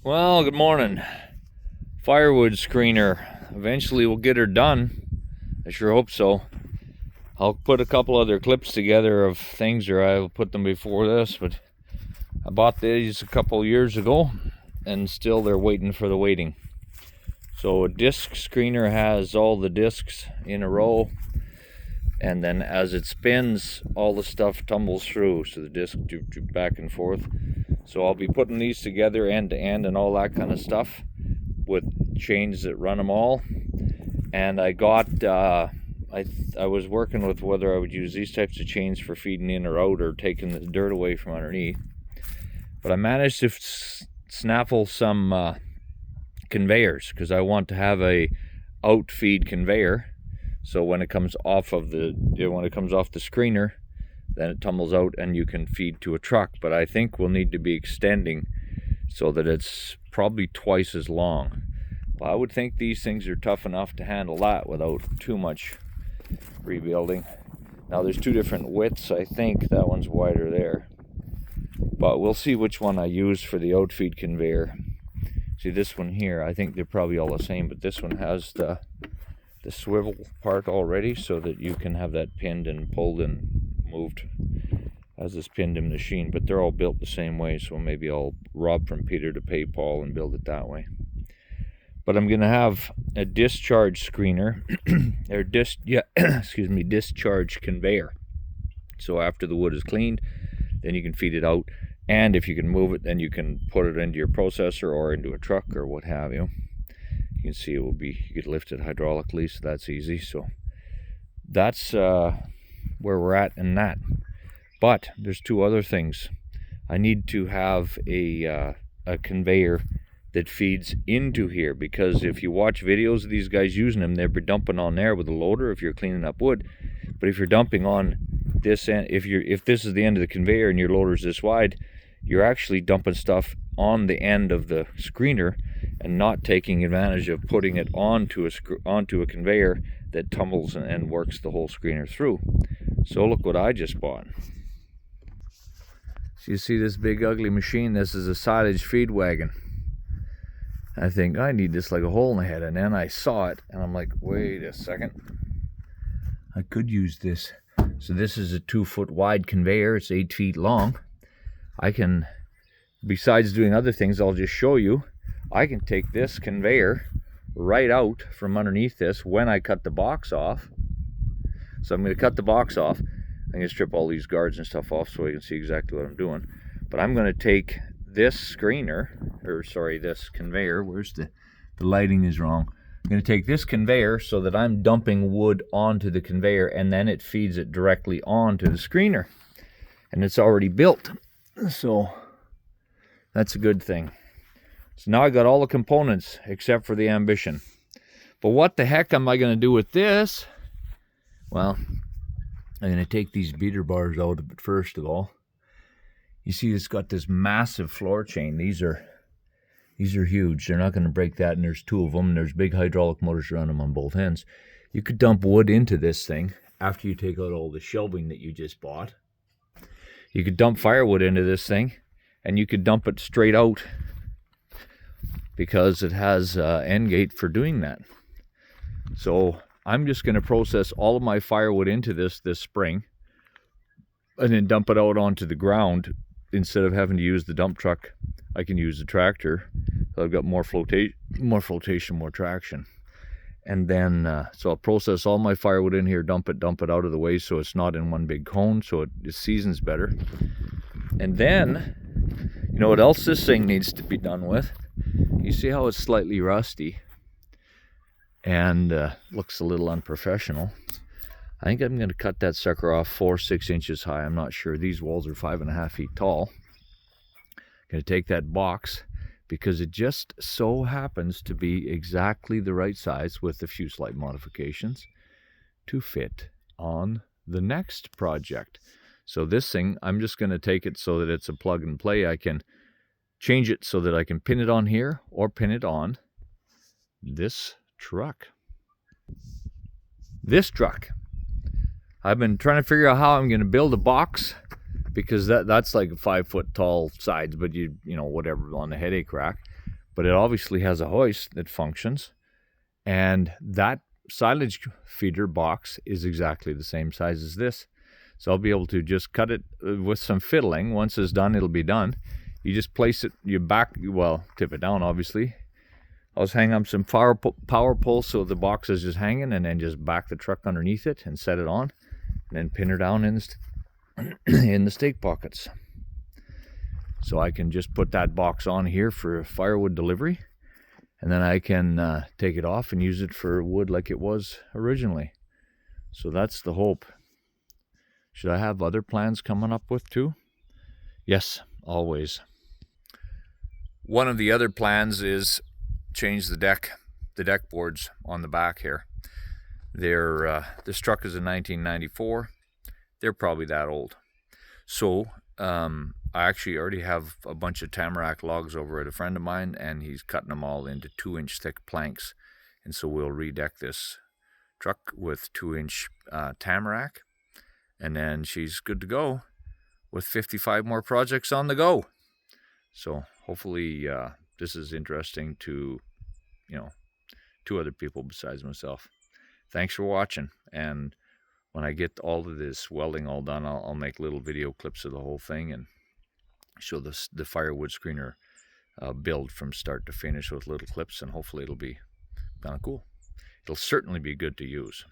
Well, good morning. Firewood screener. Eventually we'll get her done. I sure hope so. I'll put a couple other clips together of things, or I'll put them before this, but I bought these a couple years ago and still they're waiting for the waiting. So a disc screener has all the discs in a row, and then as it spins, all the stuff tumbles through, so the disc back and forth. So I'll be putting these together end to end and all that kind of stuff with chains that run them all. And I got I was working with whether I would use these types of chains for feeding in or out or taking the dirt away from underneath, but I managed to snaffle some conveyors, because I want to have a out feed conveyor, so when it comes off of the screener, then it tumbles out and you can feed to a truck. But I think we'll need to be extending so that it's probably twice as long. But I would think these things are tough enough to handle that without too much rebuilding. Now there's two different widths. I think that one's wider there, but we'll see which one I use for the outfeed conveyor. See, this one here, I think they're probably all the same, but this one has the swivel part already, so that you can have that pinned and pulled and moved as this pinned in the machine. But they're all built the same way, so maybe I'll rob from Peter to pay Paul and build it that way. But I'm gonna have a discharge screener or discharge conveyor. So after the wood is cleaned, then you can feed it out, and if you can move it, then you can put it into your processor or into a truck or what have you. You can see it will be, you can lift it hydraulically, so that's easy. So that's where we're at in that. But there's two other things. I need to have a conveyor that feeds into here, because if you watch videos of these guys using them, they're dumping on there with a loader if you're cleaning up wood. But if you're dumping on this end, if this is the end of the conveyor and your loader's this wide, you're actually dumping stuff on the end of the screener and not taking advantage of putting it onto a conveyor that tumbles and works the whole screener through. So look what I just bought. So you see this big ugly machine? This is a silage feed wagon. I think I need this like a hole in the head, and then I saw it and I'm like, wait a second, I could use this. So this is a 2-foot wide conveyor. It's 8 feet long. I can, besides doing other things I'll just show you, I can take this conveyor right out from underneath this when I cut the box off. So I'm going to cut the box off. I'm going to strip all these guards and stuff off so you can see exactly what I'm doing. But I'm going to take this screener, or sorry, this conveyor, where's the lighting is wrong. I'm going to take this conveyor so that I'm dumping wood onto the conveyor, and then it feeds it directly onto the screener. And it's already built. So that's a good thing. So now I got all the components except for the ambition. But what the heck am I going to do with this? Well, I'm going to take these beater bars out of it first of all. You see, it's got this massive floor chain. These are huge. They're not going to break that, and there's 2 of them, and there's big hydraulic motors around them on both ends. You could dump wood into this thing after you take out all the shelving that you just bought. You could dump firewood into this thing, and you could dump it straight out, because it has end gate for doing that. So I'm just going to process all of my firewood into this spring, and then dump it out onto the ground. Instead of having to use the dump truck, I can use the tractor. So I've got more flotation, more traction. And then, so I'll process all my firewood in here, dump it out of the way so it's not in one big cone, so it seasons better. And then, you know what else this thing needs to be done with? You see how it's slightly rusty and looks a little unprofessional. I think I'm going to cut that sucker off 4-6 inches high. I'm not sure. These walls are 5.5 feet tall. I'm going to take that box, because it just so happens to be exactly the right size with a few slight modifications to fit on the next project. So this thing, I'm just going to take it so that it's a plug and play. I can change it so that I can pin it on here or pin it on this truck. I've been trying to figure out how I'm going to build a box, because that's like 5 foot tall sides, but you know, whatever, on the headache rack. but it obviously has a hoist that functions, and that silage feeder box is exactly the same size as this. So I'll be able to just cut it with some fiddling. Once it's done, it'll be done. You just place it, tip it down, obviously. I'll just hang up some power poles so the box is just hanging, and then just back the truck underneath it and set it on, and then pin her down in in the stake pockets. So I can just put that box on here for firewood delivery, and then I can take it off and use it for wood like it was originally. So that's the hope. Should I have other plans coming up with too? Yes, always. One of the other plans is change the deck boards on the back here. This truck is a 1994. They're probably that old. So I actually already have a bunch of tamarack logs over at a friend of mine, and he's cutting them all into 2-inch thick planks. And so we'll redeck this truck with 2-inch tamarack, and then she's good to go with 55 more projects on the go. So hopefully this is interesting to, 2 other people besides myself. Thanks for watching, and when I get all of this welding all done, I'll make little video clips of the whole thing and show the firewood screener build from start to finish with little clips, and hopefully it'll be kind of cool. It'll certainly be good to use.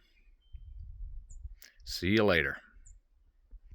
See you later.